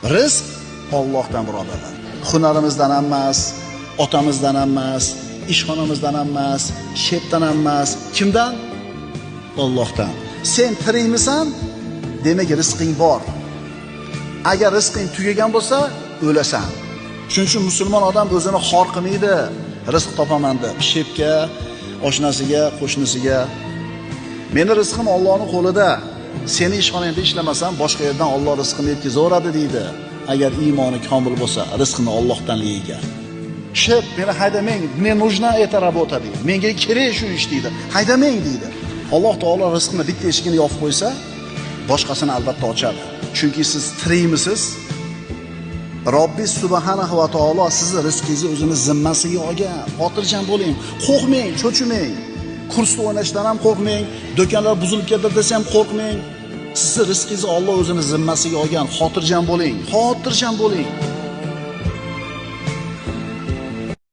Rizq Allohdan birodarlar. Hunarimizdan emas, otamizdan emas, ishxonamizdan emas, shepdan emas. Kimdan? Allohdan. Sen tirikmisan? Demak rizqing bor. Agar rizqing tugagan bo'lsa, o'lasan. Shuning uchun musulmon odam o'zini xor qilmaydi. Rizq topaman deb shepga, oshnasiga, qo'shnisiga. Meni rizqim Allohning qo'lida. Seni ishxonangda ishlamasam, boshqa yerdan Alloh rizqini yetkazaveradi deydi. Agar iymoni komil bo'lsa, rizqini Allohdanligiga. Shep, meni haydamang, мне нужна эта работа deydi. Menga kerak shu ish deydi. Haydamang deydi. Alloh taolo rizqni bitta eshigini yopib qo'ysa, boshqasini albatta ochadi. Chunki siz tirikmisiz? Robbis subhanahu va taolo sizni rizqingizni o'zini zimmasiga olgan. Xotirjam bo'ling, qo'rqmang, cho'chimang. Kursda o'ynashdan ham qo'rqmang, do'konlar buzilib ketdi desa ham qo'rqmang. Sizni rizqingizni Alloh o'zini zimmasiga olgan. Xotirjam bo'ling, xotirjam bo'ling.